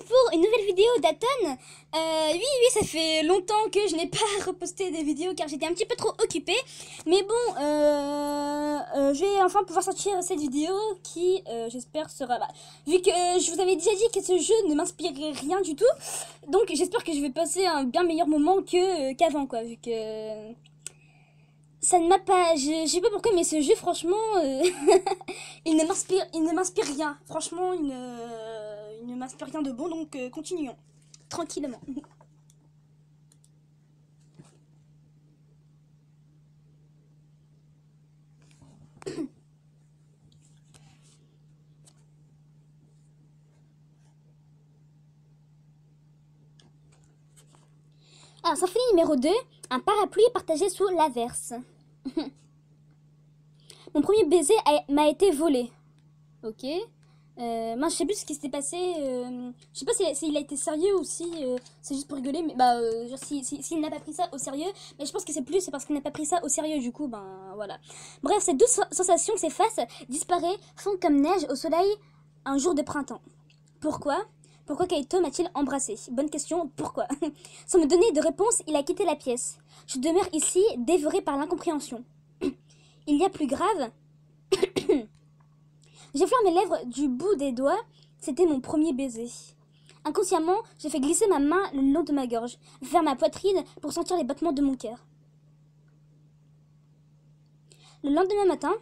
pour une nouvelle vidéo d'Aton. Oui, ça fait longtemps que je n'ai pas reposté des vidéos car j'étais un petit peu trop occupée. Mais bon, je vais enfin pouvoir sortir cette vidéo qui, j'espère, sera... vu que je vous avais déjà dit que ce jeu ne m'inspirait rien du tout, donc j'espère que je vais passer un bien meilleur moment qu'avant, quoi, vu que... Ça ne m'a pas... Je sais pas pourquoi, mais ce jeu, franchement, il ne m'inspire rien. Franchement, il ne m'inspire rien de bon, donc continuons. Tranquillement. Alors, symphonie numéro 2, un parapluie partagé sous l'averse. Mon premier baiser m'a été volé. Ok. Moi, je sais plus ce qui s'était passé. Je sais pas s'il a été sérieux ou si c'est juste pour rigoler. Mais genre, s'il n'a pas pris ça au sérieux. Mais je pense que c'est parce qu'il n'a pas pris ça au sérieux. Du coup, voilà. Bref, cette douce sensation s'efface, disparaît, fond comme neige au soleil un jour de printemps. Pourquoi? Pourquoi Kaito m'a-t-il embrassé? Bonne question, pourquoi? Sans me donner de réponse, il a quitté la pièce. Je demeure ici, dévorée par l'incompréhension. Il y a plus grave. J'effleure mes lèvres du bout des doigts. C'était mon premier baiser. Inconsciemment, j'ai fait glisser ma main le long de ma gorge, vers ma poitrine pour sentir les battements de mon cœur. Le lendemain matin,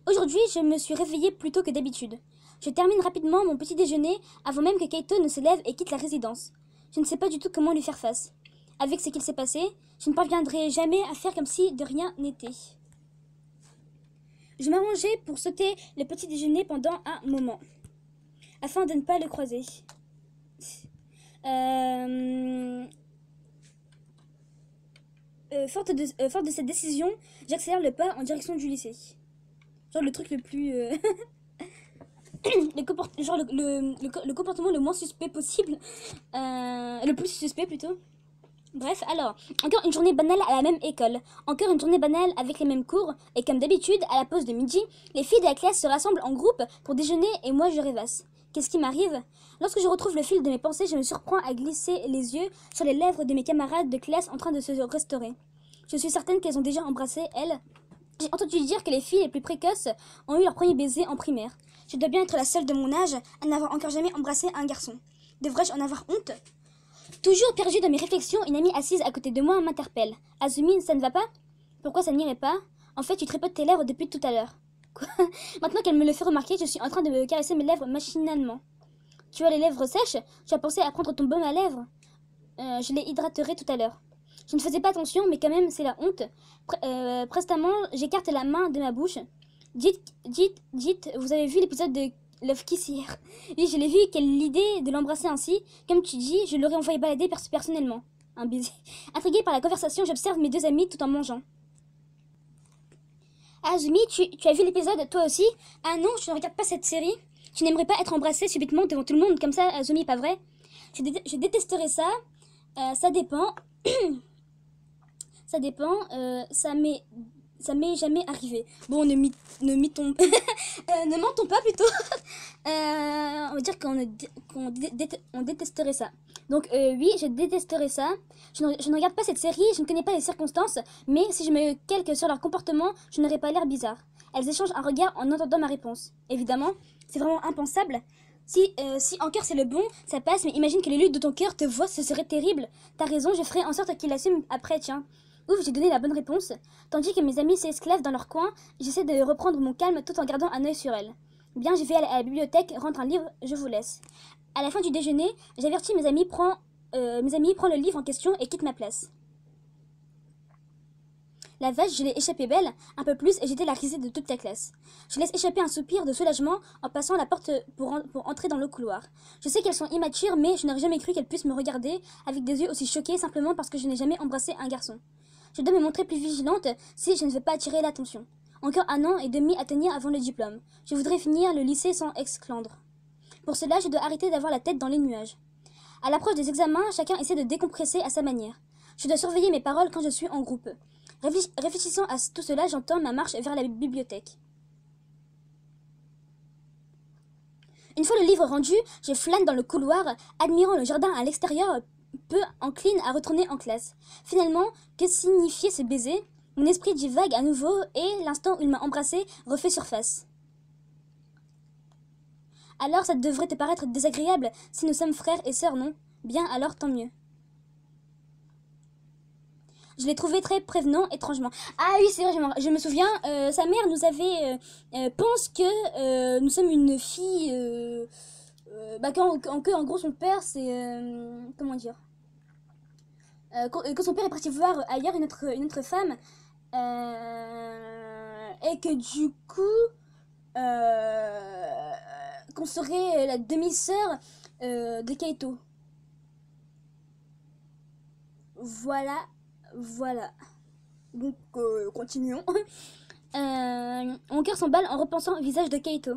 aujourd'hui, je me suis réveillée plus tôt que d'habitude. Je termine rapidement mon petit déjeuner avant même que Kaito ne se lève et quitte la résidence. Je ne sais pas du tout comment lui faire face. Avec ce qu'il s'est passé, je ne parviendrai jamais à faire comme si de rien n'était. Je m'arrangeais pour sauter le petit déjeuner pendant un moment, afin de ne pas le croiser. Forte de cette décision, j'accélère le pas en direction du lycée. Genre le truc le plus... le comportement le moins suspect possible. Le plus suspect plutôt. Bref, alors, encore une journée banale à la même école, encore une journée banale avec les mêmes cours, et comme d'habitude, à la pause de midi, les filles de la classe se rassemblent en groupe pour déjeuner et moi je rêvasse. Qu'est-ce qui m'arrive? Lorsque je retrouve le fil de mes pensées, je me surprends à glisser les yeux sur les lèvres de mes camarades de classe en train de se restaurer. Je suis certaine qu'elles ont déjà embrassé, elles. J'ai entendu dire que les filles les plus précoces ont eu leur premier baiser en primaire. Je dois bien être la seule de mon âge à n'avoir encore jamais embrassé un garçon. Devrais-je en avoir honte? Toujours perdue dans mes réflexions, une amie assise à côté de moi m'interpelle. Azumi, ça ne va pas? Pourquoi ça n'irait pas? En fait, tu tripotes tes lèvres depuis tout à l'heure. Quoi? Maintenant qu'elle me le fait remarquer, je suis en train de me caresser mes lèvres machinalement. Tu as les lèvres sèches? Tu as pensé à prendre ton baume à lèvres? Je les hydraterai tout à l'heure. Je ne faisais pas attention, mais quand même, c'est la honte. Prestement, j'écarte la main de ma bouche. Dites, vous avez vu l'épisode de Love Kiss hier? Oui, je l'ai vu, quelle idée de l'embrasser ainsi. Comme tu dis, je l'aurais envoyé balader personnellement. Un baiser. Intriguée par la conversation, j'observe mes deux amis tout en mangeant. Ah, Azumi, tu as vu l'épisode toi aussi? Ah non, je ne regarde pas cette série. Tu n'aimerais pas être embrassée subitement devant tout le monde comme ça, Azumi, pas vrai? Je détesterais ça. Ça dépend. Ça dépend. Ça m'est jamais arrivé. Bon, ne mentons pas plutôt. On va dire qu'on détesterait ça. Donc oui, je détesterais ça. Je ne regarde pas cette série, je ne connais pas les circonstances, mais si je me calque sur leur comportement, je n'aurais pas l'air bizarre. Elles échangent un regard en entendant ma réponse. Évidemment, c'est vraiment impensable. Si en cœur c'est le bon, ça passe, mais imagine que les luttes de ton cœur te voient, ce serait terrible. T'as raison, je ferai en sorte qu'il assume après, tiens. Ouf, j'ai donné la bonne réponse. Tandis que mes amis s'esclavent dans leur coin, j'essaie de reprendre mon calme tout en gardant un œil sur elles. Bien, je vais à la bibliothèque, rentre un livre, je vous laisse. À la fin du déjeuner, j'avertis mes amis, prends le livre en question et quitte ma place. La vache, je l'ai échappée belle, un peu plus, et j'étais la risée de toute la classe. Je laisse échapper un soupir de soulagement en passant la porte pour entrer dans le couloir. Je sais qu'elles sont immatures, mais je n'aurais jamais cru qu'elles puissent me regarder avec des yeux aussi choqués simplement parce que je n'ai jamais embrassé un garçon. Je dois me montrer plus vigilante si je ne veux pas attirer l'attention. Encore 1 an et demi à tenir avant le diplôme. Je voudrais finir le lycée sans exclandre. Pour cela, je dois arrêter d'avoir la tête dans les nuages. À l'approche des examens, chacun essaie de décompresser à sa manière. Je dois surveiller mes paroles quand je suis en groupe. Réfléchissant à tout cela, j'entends ma marche vers la bibliothèque. Une fois le livre rendu, je flâne dans le couloir, admirant le jardin à l'extérieur, peu encline à retourner en classe. Finalement, que signifiait ce baiser? Mon esprit divague à nouveau et l'instant où il m'a embrassé refait surface. Alors ça devrait te paraître désagréable si nous sommes frères et sœurs, non? Bien, alors tant mieux. Je l'ai trouvé très prévenant, étrangement. Ah oui, c'est vrai, je me souviens, sa mère nous avait... pense que nous sommes une fille... en gros, son père, c'est... comment dire quand son père est parti voir ailleurs une autre femme, et que du coup... qu'on serait la demi-sœur de Kaito. Voilà. Donc, continuons. Mon cœur s'emballe en repensant au visage de Kaito.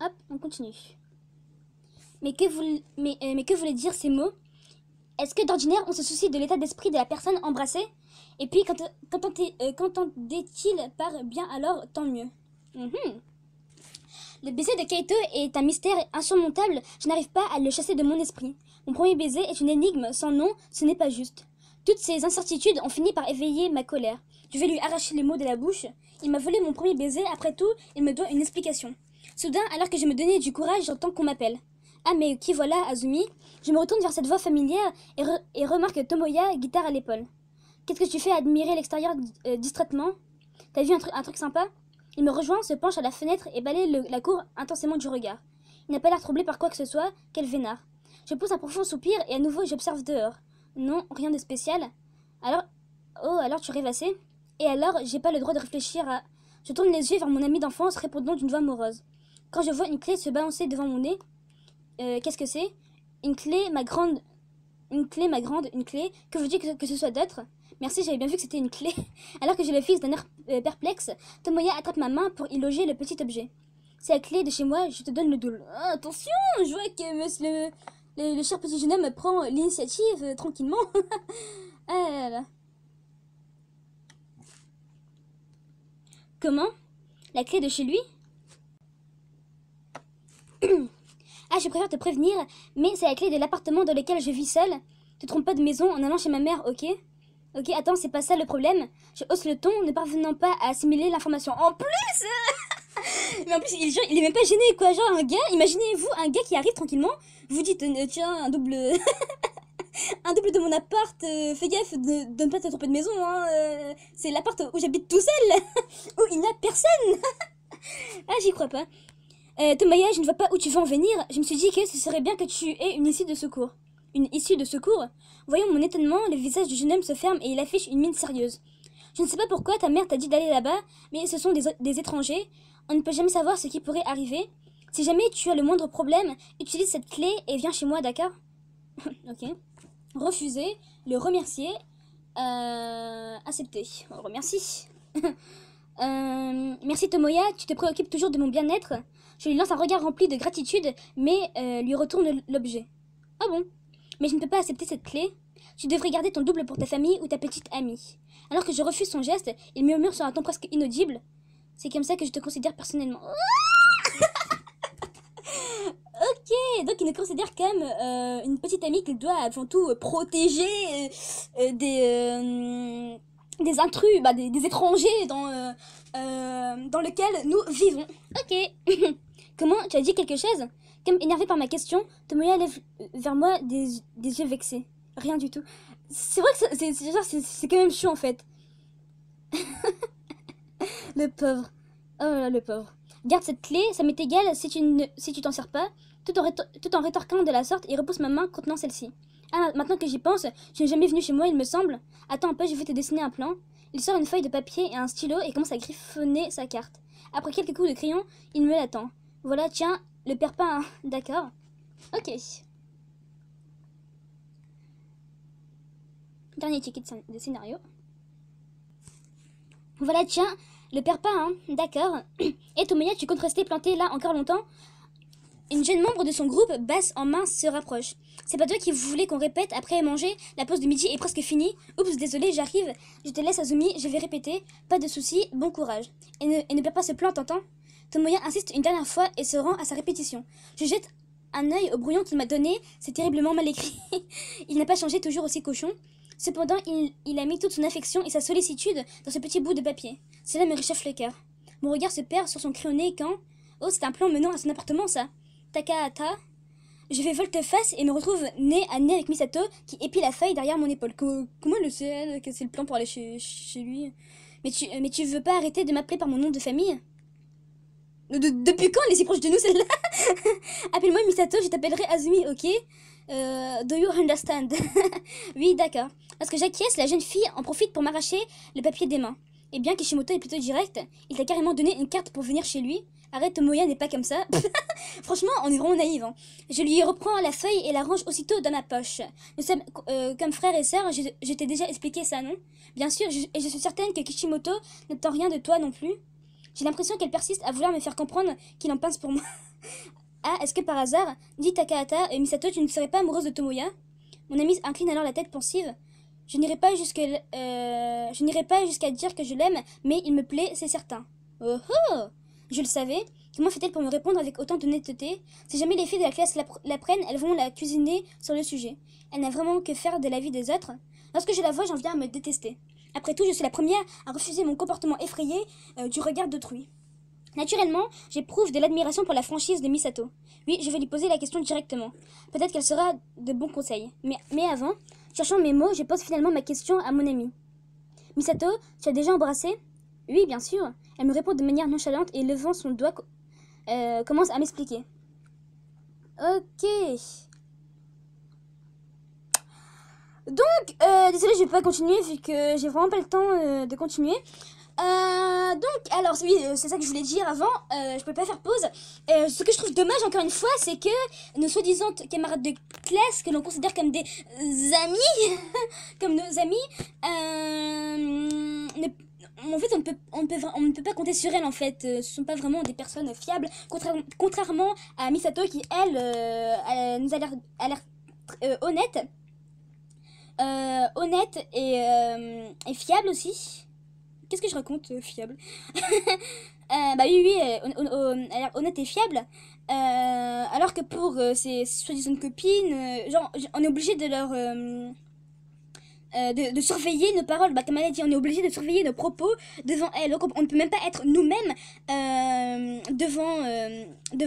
Hop, on continue. Mais que voulaient dire ces mots? Est-ce que d'ordinaire on se soucie de l'état d'esprit de la personne embrassée? Et puis qu'entendait-il par bien alors tant mieux? Le baiser de Kaito est un mystère insurmontable, je n'arrive pas à le chasser de mon esprit. Mon premier baiser est une énigme, sans nom, ce n'est pas juste. Toutes ces incertitudes ont fini par éveiller ma colère. Je vais lui arracher les mots de la bouche. Il m'a volé mon premier baiser, après tout, il me doit une explication. Soudain, alors que je me donnais du courage, j'entends qu'on m'appelle. Ah mais qui voilà, Azumi? Je me retourne vers cette voix familière et remarque Tomoya, guitare à l'épaule. Qu'est-ce que tu fais à admirer l'extérieur distraitement? T'as vu un truc sympa? Il me rejoint, se penche à la fenêtre et balaye la cour intensément du regard. Il n'a pas l'air troublé par quoi que ce soit, quel vénard. Je pousse un profond soupir et à nouveau j'observe dehors. Non, rien de spécial. Alors tu rêvassais? Et alors, j'ai pas le droit de réfléchir à... Je tourne les yeux vers mon ami d'enfance répondant d'une voix morose. Quand je vois une clé se balancer devant mon nez... qu'est-ce que c'est? Une clé, ma grande... Une clé. Que veux-tu que ce soit d'autre? Merci, j'avais bien vu que c'était une clé. Alors que je le fixe d'un air perplexe, Tomoya attrape ma main pour y loger le petit objet. C'est la clé de chez moi, je te donne le double. Ah, attention, je vois que le cher petit jeune homme prend l'initiative tranquillement. Ah là là. Comment? La clé de chez lui? Ah, je préfère te prévenir, mais c'est la clé de l'appartement dans lequel je vis seule. Te trompe pas de maison en allant chez ma mère, ok? Ok, attends, c'est pas ça le problème. Je hausse le ton, ne parvenant pas à assimiler l'information. En plus mais en plus, il est même pas gêné, quoi. Genre, un gars, imaginez-vous, un gars qui arrive tranquillement, vous dites, tiens, un double... un double de mon appart, fais gaffe de ne pas te tromper de maison, hein. C'est l'appart où j'habite tout seul, où il n'y a personne. Ah, j'y crois pas. Tomoya, je ne vois pas où tu veux en venir. Je me suis dit que ce serait bien que tu aies une issue de secours. Une issue de secours? Voyons mon étonnement, le visage du jeune homme se ferme et il affiche une mine sérieuse. Je ne sais pas pourquoi ta mère t'a dit d'aller là-bas, mais ce sont des étrangers. On ne peut jamais savoir ce qui pourrait arriver. Si jamais tu as le moindre problème, utilise cette clé et viens chez moi, d'accord? Ok. Refuser, le remercier, accepter. On remercie. Merci Tomoya, tu te préoccupes toujours de mon bien-être. Je lui lance un regard rempli de gratitude, mais lui retourne l'objet. Ah bon? Mais je ne peux pas accepter cette clé. Tu devrais garder ton double pour ta famille ou ta petite amie. Alors que je refuse son geste, il murmure sur un ton presque inaudible. C'est comme ça que je te considère personnellement. Ok, donc il me considère comme une petite amie qu'il doit avant tout protéger des intrus, des étrangers dans lequel nous vivons. Ok. Comment? Tu as dit quelque chose? Comme énervé par ma question, Tomoya lève vers moi des yeux vexés. Rien du tout. C'est vrai que c'est quand même chiant en fait. Le pauvre. Oh là là, le pauvre. Garde cette clé, ça m'est égal si tu t'en sers pas. Tout en rétorquant de la sorte, il repousse ma main contenant celle-ci. Ah, maintenant que j'y pense, tu n'es jamais venu chez moi, il me semble. Attends un peu, je vais te dessiner un plan. Il sort une feuille de papier et un stylo et commence à griffonner sa carte. Après quelques coups de crayon, il me l'attend. Voilà, tiens, le perds pas, hein. D'accord. Ok. Dernier ticket de scénario. Voilà, tiens, le perds pas, hein. D'accord. Et Tomoya, tu comptes rester planté là encore longtemps? Une jeune membre de son groupe, basse en main, se rapproche. C'est pas toi qui voulais qu'on répète après manger? La pause de midi est presque finie. Oups, désolé, j'arrive. Je te laisse, Azumi, je vais répéter. Pas de soucis, bon courage. Et ne perds pas ce plan, t'entends? Tomoya insiste une dernière fois et se rend à sa répétition. Je jette un œil au brouillon qu'il m'a donné. C'est terriblement mal écrit. Il n'a pas changé, toujours aussi cochon. Cependant, il a mis toute son affection et sa sollicitude dans ce petit bout de papier. Cela me réchauffe le cœur. Mon regard se perd sur son crayonné quand... Oh, c'est un plan menant à son appartement, ça. Takahata. Je fais volte-face et me retrouve nez à nez avec Misato qui épie la feuille derrière mon épaule. Comment elle le sait, elle, que c'est le plan pour aller chez lui? Mais tu veux pas arrêter de m'appeler par mon nom de famille? Depuis quand elle est si proche de nous, celle-là? Appelle-moi Misato, je t'appellerai Azumi, ok? Do you understand? Oui, d'accord. Parce que j'acquiesce, la jeune fille en profite pour m'arracher le papier des mains. Et bien Kishimoto est plutôt direct, il t'a carrément donné une carte pour venir chez lui. Arrête, Tomoya n'est pas comme ça. Franchement, on est vraiment naïve. Hein. Je lui reprends la feuille et la range aussitôt dans ma poche. Nous sommes comme frères et sœurs, je t'ai déjà expliqué ça, non? Bien sûr, et je suis certaine que Kishimoto n'attend rien de toi non plus. J'ai l'impression qu'elle persiste à vouloir me faire comprendre qu'il en pince pour moi. Ah, est-ce que par hasard, dit Takahata et Misato, tu ne serais pas amoureuse de Tomoya? Mon amie incline alors la tête pensive. Je n'irai pas jusqu'à dire que je l'aime, mais il me plaît, c'est certain. Oh oh! Je le savais. Comment fait-elle pour me répondre avec autant d'honnêteté? Si jamais les filles de la classe l'apprennent, elles vont la cuisiner sur le sujet. Elle n'a vraiment que faire de la vie des autres. Lorsque je la vois, j'en viens à me détester. Après tout, je suis la première à refuser mon comportement effrayé du regard d'autrui. Naturellement, j'éprouve de l'admiration pour la franchise de Misato. Oui, je vais lui poser la question directement. Peut-être qu'elle sera de bons conseils. Mais avant, cherchant mes mots, je pose finalement ma question à mon amie. Misato, tu as déjà embrassé? Oui, bien sûr. Elle me répond de manière nonchalante et levant son doigt commence à m'expliquer. Ok. Donc, désolé, je vais pas continuer vu que j'ai vraiment pas le temps de continuer. Donc, alors, oui, c'est ça que je voulais dire avant. Je peux pas faire pause. Ce que je trouve dommage, encore une fois, c'est que nos soi-disant camarades de classe, que l'on considère comme des amis, comme nos amis, en fait, on ne peut pas compter sur elles, en fait. Ce sont pas vraiment des personnes fiables, contrairement à Misato qui, elle nous a l'air honnête. Honnête et fiable aussi. Qu'est-ce que je raconte, fiable? Bah oui, elle a l'air honnête et fiable. Alors que pour ses soi-disant copines, genre, on est obligé de leur... de surveiller nos paroles, bah, comme elle a dit, on est obligé de surveiller nos propos devant elle. Donc on ne peut même pas être nous-mêmes devant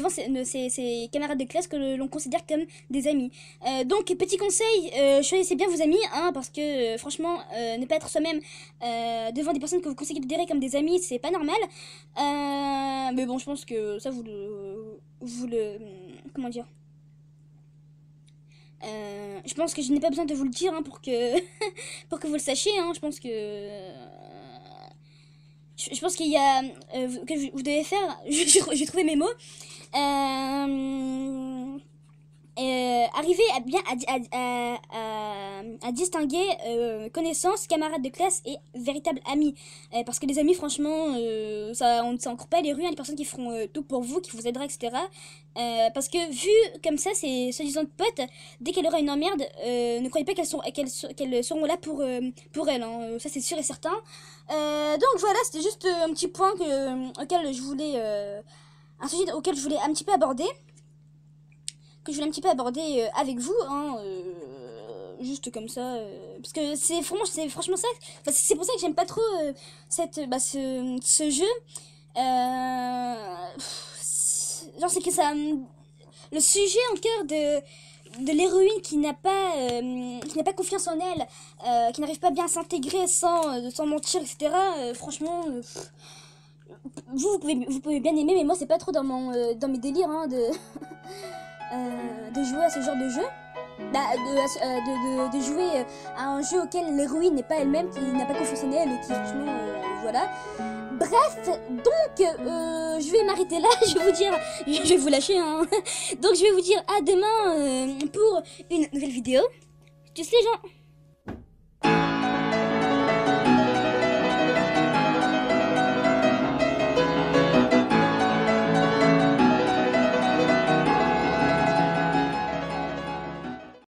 ses camarades de classe que l'on considère comme des amis. Donc petit conseil, choisissez bien vos amis, hein, parce que franchement, ne pas être soi-même devant des personnes que vous considérez comme des amis, c'est pas normal. Mais bon, je pense que ça vous le comment dire? Je pense que je n'ai pas besoin de vous le dire, hein, pour que pour que vous le sachiez, hein. Je pense que je pense qu'il y a que vous devez faire. J'ai trouvé mes mots. Arriver à bien à distinguer connaissances, camarades de classe et véritables amis. Parce que les amis, franchement, ça en court pas les rues, hein, les personnes qui feront tout pour vous, qui vous aidera, etc. Parce que vu comme ça, ces soi-disant potes, dès qu'elle aura une emmerde, ne croyez pas qu'elles seront là pour elle. Hein. Ça, c'est sûr et certain. Donc voilà, c'était juste un petit point auquel je voulais... un sujet auquel je voulais un petit peu aborder. Que je voulais un petit peu aborder avec vous, hein, juste comme ça, parce que c'est franchement ça, c'est pour ça que j'aime pas trop ce jeu, genre c'est que ça, le sujet en cœur de l'héroïne qui n'a pas confiance en elle, qui n'arrive pas bien à s'intégrer sans mentir, etc. Franchement, vous pouvez bien aimer, mais moi c'est pas trop dans mes délires, hein, de jouer à ce genre de jeu, de jouer à un jeu auquel l'héroïne n'est pas elle-même, qui n'a pas confiance en elle et qui franchement voilà. Bref, donc je vais m'arrêter là. Je vais vous lâcher, hein. Donc je vais vous dire à demain pour une nouvelle vidéo. Tchuss les gens.